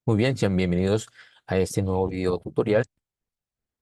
Muy bien, sean bienvenidos a este nuevo video tutorial,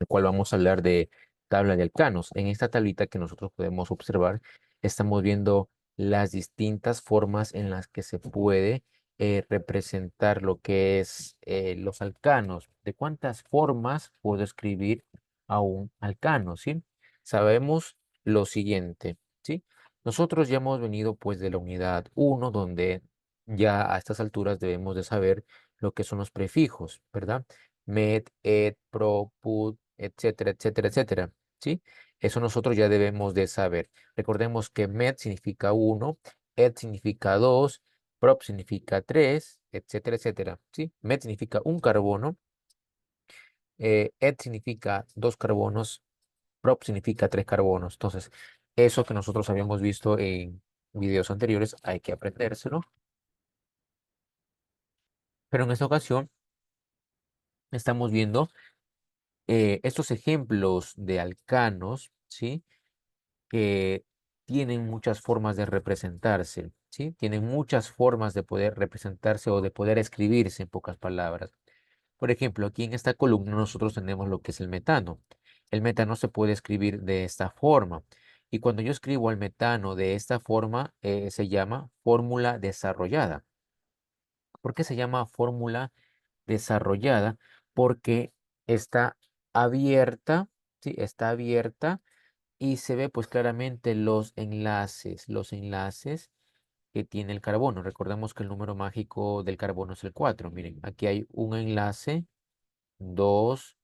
el cual vamos a hablar de tabla de alcanos. En esta tablita que nosotros podemos observar, estamos viendo las distintas formas en las que se puede representar lo que es los alcanos. ¿De cuántas formas puedo escribir a un alcano? ¿Sí? Sabemos lo siguiente, ¿sí? Nosotros ya hemos venido pues de la unidad uno, donde ya a estas alturas debemos de saber lo que son los prefijos, ¿verdad? Met, et, pro, put, etcétera, etcétera, etcétera. ¿Sí? Eso nosotros ya debemos de saber. Recordemos que met significa uno, et significa dos, prop significa tres, etcétera, etcétera. ¿Sí? Met significa un carbono, et significa dos carbonos, prop significa tres carbonos. Entonces, eso que nosotros habíamos visto en videos anteriores, hay que aprendérselo. Pero en esta ocasión estamos viendo estos ejemplos de alcanos, ¿sí? Que tienen muchas formas de representarse, ¿sí? Tienen muchas formas de poder representarse o de poder escribirse en pocas palabras. Por ejemplo, aquí en esta columna nosotros tenemos lo que es el metano. El metano se puede escribir de esta forma. Y cuando yo escribo al metano de esta forma, se llama fórmula desarrollada. ¿Por qué se llama fórmula desarrollada? Porque está abierta, ¿sí? Está abierta y se ve pues claramente los enlaces que tiene el carbono. Recordemos que el número mágico del carbono es el 4. Miren, aquí hay un enlace, 2,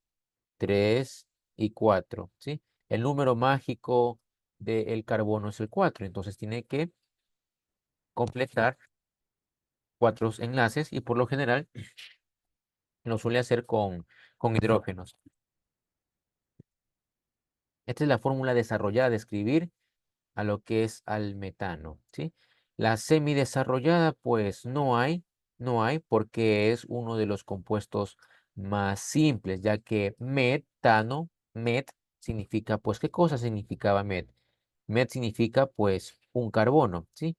3 y 4, ¿sí? El número mágico del carbono es el 4, entonces tiene que completar cuatro enlaces y por lo general lo suele hacer con hidrógenos. Esta es la fórmula desarrollada de escribir a lo que es al metano, ¿sí? La semidesarrollada, pues no hay porque es uno de los compuestos más simples, ya que metano, met significa, pues, ¿qué cosa significaba met? Met significa, pues, un carbono, ¿sí?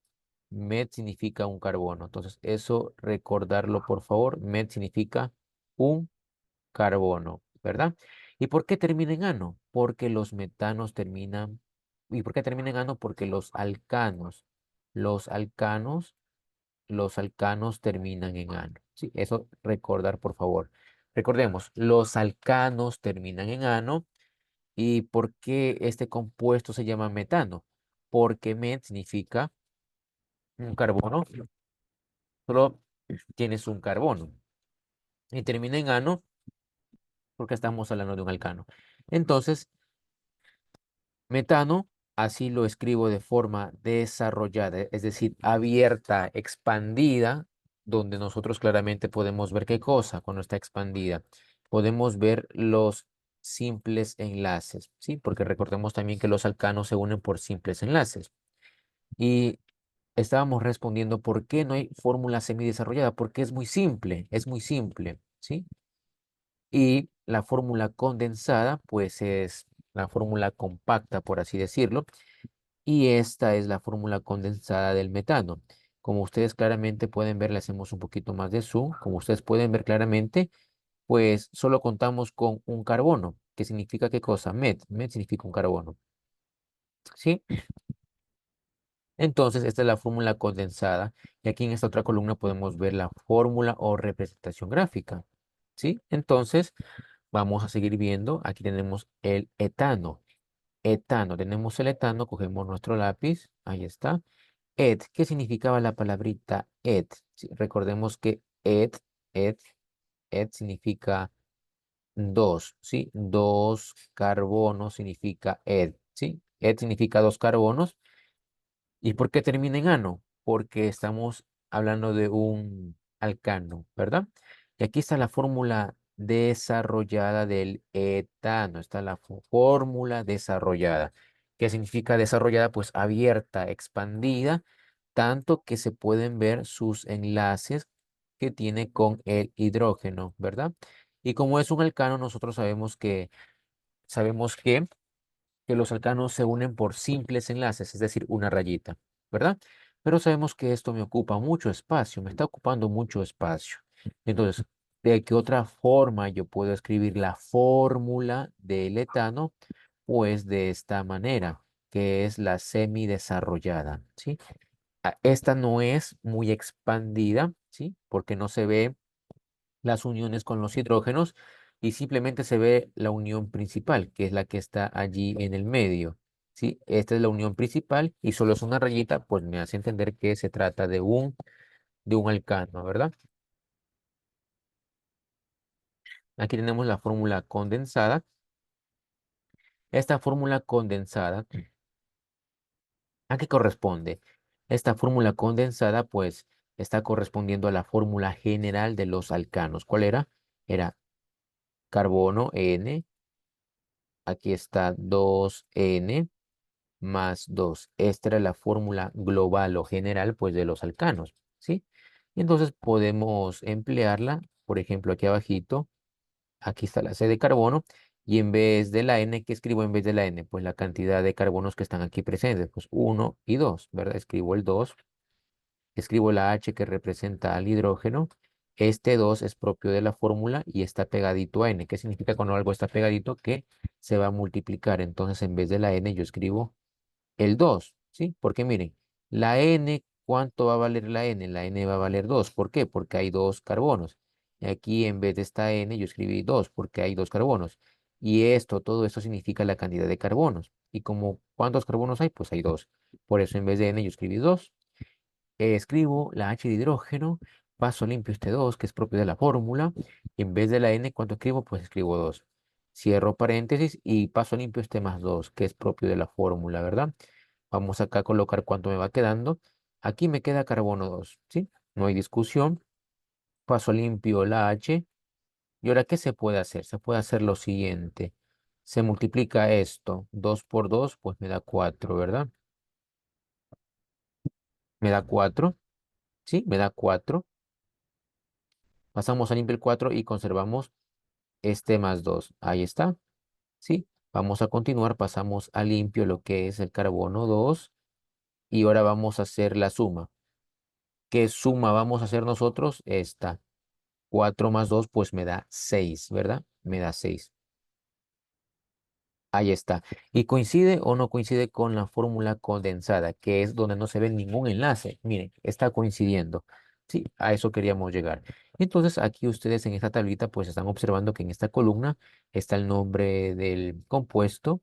Met significa un carbono. Entonces, eso recordarlo, por favor. Met significa un carbono, ¿verdad? ¿Y por qué termina en ano? Porque los metanos terminan. ¿Y por qué termina en ano? Porque los alcanos, los alcanos terminan en ano. Sí, eso recordar, por favor. Recordemos, los alcanos terminan en ano. ¿Y por qué este compuesto se llama metano? Porque met significa un carbono, solo tienes un carbono. Y termina en ano porque estamos hablando de un alcano. Entonces, metano, así lo escribo de forma desarrollada, es decir, abierta, expandida, donde nosotros claramente podemos ver qué cosa cuando está expandida. Podemos ver los simples enlaces, ¿sí? Porque recordemos también que los alcanos se unen por simples enlaces. Y estábamos respondiendo por qué no hay fórmula semidesarrollada, porque es muy simple, ¿sí? Y la fórmula condensada, pues es la fórmula compacta, por así decirlo. Y esta es la fórmula condensada del metano. Como ustedes claramente pueden ver, le hacemos un poquito más de zoom. Como ustedes pueden ver claramente, pues solo contamos con un carbono. ¿Qué significa qué cosa? Met. Met significa un carbono. ¿Sí? Entonces, esta es la fórmula condensada. Y aquí en esta otra columna podemos ver la fórmula o representación gráfica. ¿Sí? Entonces, vamos a seguir viendo. Aquí tenemos el etano. Etano, tenemos el etano, cogemos nuestro lápiz, ahí está. Et, ¿qué significaba la palabrita et? Sí, recordemos que et, et significa dos, ¿sí? Dos carbonos significa et, ¿sí? Et significa dos carbonos. ¿Y por qué termina en ano? Porque estamos hablando de un alcano, ¿verdad? Y aquí está la fórmula desarrollada del etano. Está la fórmula desarrollada. ¿Qué significa desarrollada? Pues abierta, expandida, tanto que se pueden ver sus enlaces que tiene con el hidrógeno, ¿verdad? Y como es un alcano, nosotros sabemos que los alcanos se unen por simples enlaces, es decir, una rayita, ¿verdad? Pero sabemos que esto me ocupa mucho espacio, me está ocupando mucho espacio. Entonces, ¿De qué otra forma yo puedo escribir la fórmula del etano? Pues de esta manera, que es la semidesarrollada, ¿sí? Esta no es muy expandida, ¿sí? Porque no se ve las uniones con los hidrógenos y simplemente se ve la unión principal, que es la que está allí en el medio, ¿sí? Esta es la unión principal y solo es una rayita, pues me hace entender que se trata de un alcano, ¿verdad? Aquí tenemos la fórmula condensada. Esta fórmula condensada, ¿a qué corresponde? Esta fórmula condensada, pues, está correspondiendo a la fórmula general de los alcanos. ¿Cuál era? Era carbono N, aquí está 2N más 2. Esta era la fórmula global o general, pues, de los alcanos, ¿sí? Y entonces podemos emplearla, por ejemplo, aquí abajito. Aquí está la C de carbono y en vez de la N, ¿qué escribo en vez de la N? Pues la cantidad de carbonos que están aquí presentes, pues uno y 2, ¿verdad? Escribo el 2, escribo la H que representa al hidrógeno. Este 2 es propio de la fórmula y está pegadito a N. ¿Qué significa cuando algo está pegadito? Que se va a multiplicar. Entonces, en vez de la N, yo escribo el 2, ¿sí? Porque miren, la N, ¿cuánto va a valer la N? La N va a valer 2. ¿Por qué? Porque hay dos carbonos. Y aquí en vez de esta N yo escribí 2 porque hay dos carbonos. Y esto, todo esto significa la cantidad de carbonos. Y como ¿cuántos carbonos hay? Pues hay 2. Por eso en vez de N yo escribí 2. Escribo la H de hidrógeno, paso limpio este 2 que es propio de la fórmula. Y en vez de la N, ¿cuánto escribo? Pues escribo 2. Cierro paréntesis y paso limpio este más 2 que es propio de la fórmula, ¿verdad? Vamos acá a colocar cuánto me va quedando. Aquí me queda carbono 2, ¿sí? No hay discusión. Paso limpio la H. ¿Y ahora qué se puede hacer? Se puede hacer lo siguiente. Se multiplica esto. 2 por 2, pues me da 4, ¿verdad? Me da 4, ¿sí? Me da 4. Pasamos a limpio el 4 y conservamos este más 2. Ahí está, ¿sí? Vamos a continuar. Pasamos a limpio lo que es el carbono 2. Y ahora vamos a hacer la suma. ¿Qué suma vamos a hacer nosotros? Esta. 4 más 2 pues me da 6, ¿verdad? Me da 6. Ahí está. ¿Y coincide o no coincide con la fórmula condensada, que es donde no se ve ningún enlace? Miren, está coincidiendo. Sí, a eso queríamos llegar. Entonces, aquí ustedes en esta tablita pues están observando que en esta columna está el nombre del compuesto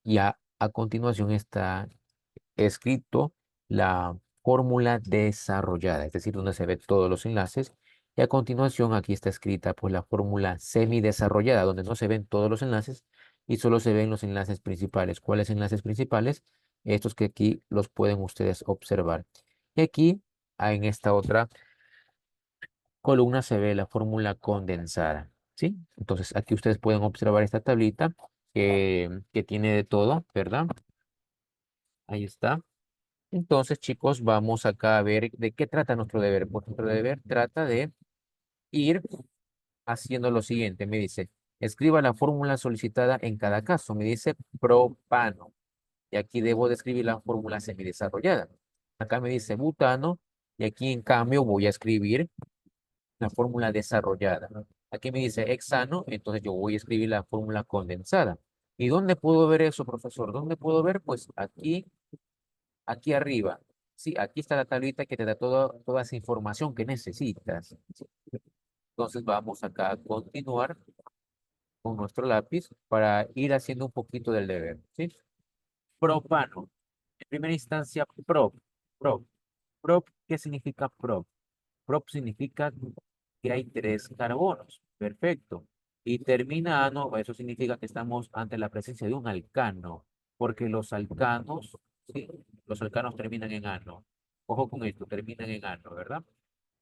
y a continuación está escrito la fórmula desarrollada, es decir, donde se ven todos los enlaces. Y a continuación aquí está escrita pues la fórmula semidesarrollada, donde no se ven todos los enlaces y solo se ven los enlaces principales. ¿Cuáles enlaces principales? Estos que aquí los pueden ustedes observar. Y aquí, en esta otra columna, se ve la fórmula condensada, ¿sí? Entonces aquí ustedes pueden observar esta tablita que tiene de todo, ¿verdad? Ahí está. Entonces, chicos, vamos acá a ver de qué trata nuestro deber. Pues nuestro deber trata de ir haciendo lo siguiente. Me dice, escriba la fórmula solicitada en cada caso. Me dice propano. Y aquí debo de escribir la fórmula semidesarrollada. Acá me dice butano. Y aquí, en cambio, voy a escribir la fórmula desarrollada. Aquí me dice hexano. Entonces, yo voy a escribir la fórmula condensada. ¿Y dónde puedo ver eso, profesor? ¿Dónde puedo ver? Pues aquí arriba. Sí, aquí está la tablita que te da toda esa información que necesitas. ¿Sí? Entonces vamos acá a continuar con nuestro lápiz para ir haciendo un poquito del deber. ¿Sí? Propano. En primera instancia, prop. Prop, ¿qué significa prop? Prop significa que hay tres carbonos. Perfecto. Y termina ano, eso significa que estamos ante la presencia de un alcano, porque los alcanos, sí, los alcanos terminan en ano. Ojo con esto, terminan en ano, ¿verdad?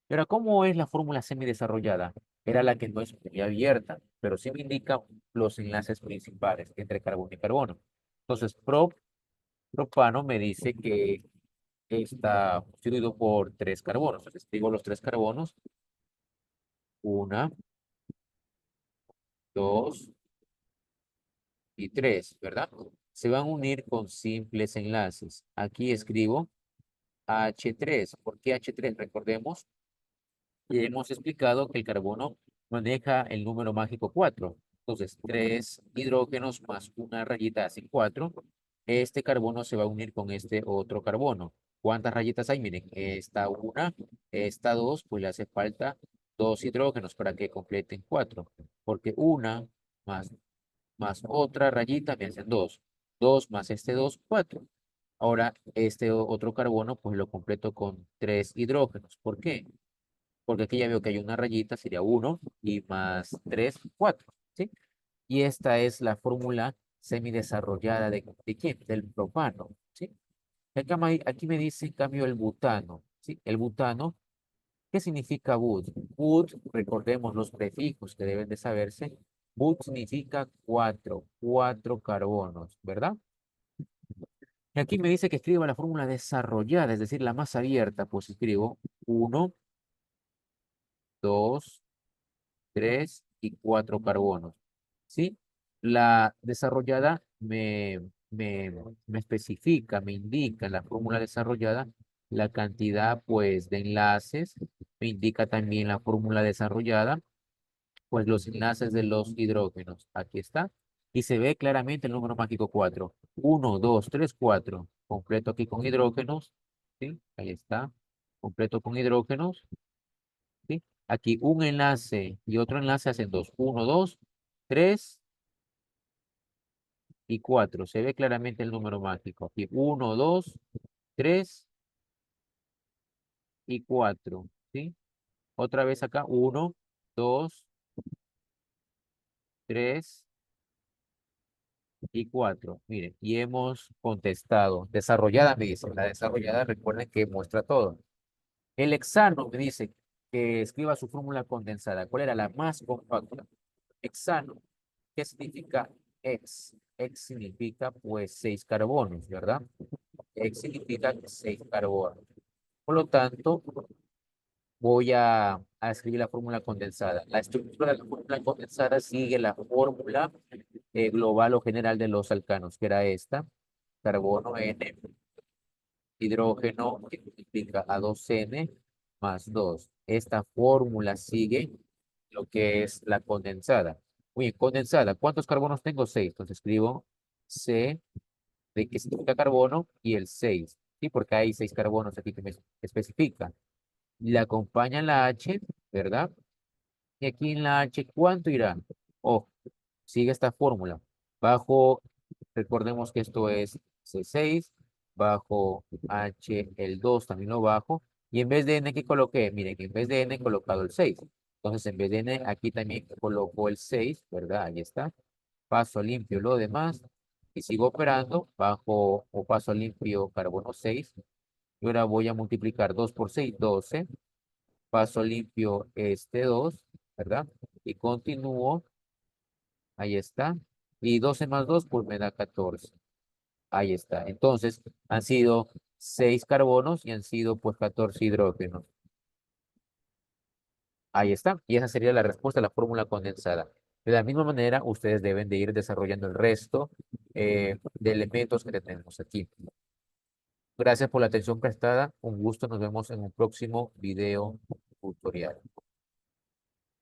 Pero ¿cómo es la fórmula semidesarrollada? Era la que no es muy abierta, pero sí me indica los enlaces principales entre carbono y carbono. Entonces, propano me dice que está constituido por tres carbonos. Entonces, digo los tres carbonos, una, dos y tres, ¿verdad? Se van a unir con simples enlaces. Aquí escribo H3. ¿Por qué H3? Recordemos que hemos explicado que el carbono maneja el número mágico 4. Entonces, 3 hidrógenos más una rayita hacen 4. Este carbono se va a unir con este otro carbono. ¿Cuántas rayitas hay? Miren, esta una, esta dos, pues le hace falta 2 hidrógenos para que completen 4. Porque una más, más otra rayita me hacen 2. 2 más este 2, 4. Ahora, este otro carbono, pues lo completo con 3 hidrógenos. ¿Por qué? Porque aquí ya veo que hay una rayita, sería uno y más 3 4, ¿sí? Y esta es la fórmula semidesarrollada ¿de quién? Del propano, ¿sí? Aquí me dice, en cambio, el butano, ¿sí? El butano, ¿qué significa but? But, recordemos los prefijos que deben de saberse. But significa 4, 4 carbonos, ¿verdad? Y aquí me dice que escriba la fórmula desarrollada, es decir, la más abierta, pues escribo uno, 2, 3 y 4 carbonos, ¿sí? La desarrollada me especifica, me indica en la fórmula desarrollada la cantidad, pues, de enlaces, me indica también la fórmula desarrollada, pues, los enlaces de los hidrógenos. Aquí está. Y se ve claramente el número mágico 4. 1, 2, 3, 4. Completo aquí con hidrógenos, ¿sí? Ahí está. Completo con hidrógenos. ¿Sí? Aquí un enlace y otro enlace hacen dos. Uno, dos, tres y cuatro. Se ve claramente el número mágico. Aquí uno, dos, tres y cuatro. ¿Sí? Otra vez acá. Uno, dos, tres y cuatro. Miren, y hemos contestado. Desarrollada me dice. La desarrollada, recuerden que muestra todo. El hexano me dice que escriba su fórmula condensada. ¿Cuál era la más compacta? Hexano. ¿Qué significa X? X significa pues 6 carbonos, ¿verdad? X significa 6 carbonos. Por lo tanto, voy a escribir la fórmula condensada. La estructura de la fórmula condensada sigue la fórmula global o general de los alcanos, que era esta. Carbono N, hidrógeno, que significa A2N más 2. Esta fórmula sigue lo que es la condensada. Muy bien, condensada. ¿Cuántos carbonos tengo? 6. Entonces escribo C de que significa carbono y el 6. ¿Sí? Porque hay 6 carbonos aquí que me especifica. Le acompaña la H, ¿verdad? Y aquí en la H, ¿cuánto irá? Oh, sigue esta fórmula. Bajo, recordemos que esto es C6, bajo H, el 2 también lo bajo. Y en vez de N, ¿qué coloqué? Miren, en vez de N he colocado el 6. Entonces, en vez de N, aquí también coloco el 6, ¿verdad? Ahí está. Paso limpio lo demás y sigo operando bajo o paso limpio carbono 6. Y ahora voy a multiplicar 2 por 6, 12. Paso limpio este 2, ¿verdad? Y continúo, ahí está. Y 12 más 2 pues me da 14. Ahí está. Entonces, han sido 6 carbonos y han sido pues 14 hidrógenos. Ahí está. Y esa sería la respuesta a la fórmula condensada. De la misma manera, ustedes deben de ir desarrollando el resto de elementos que tenemos aquí. Gracias por la atención prestada. Un gusto. Nos vemos en un próximo video tutorial.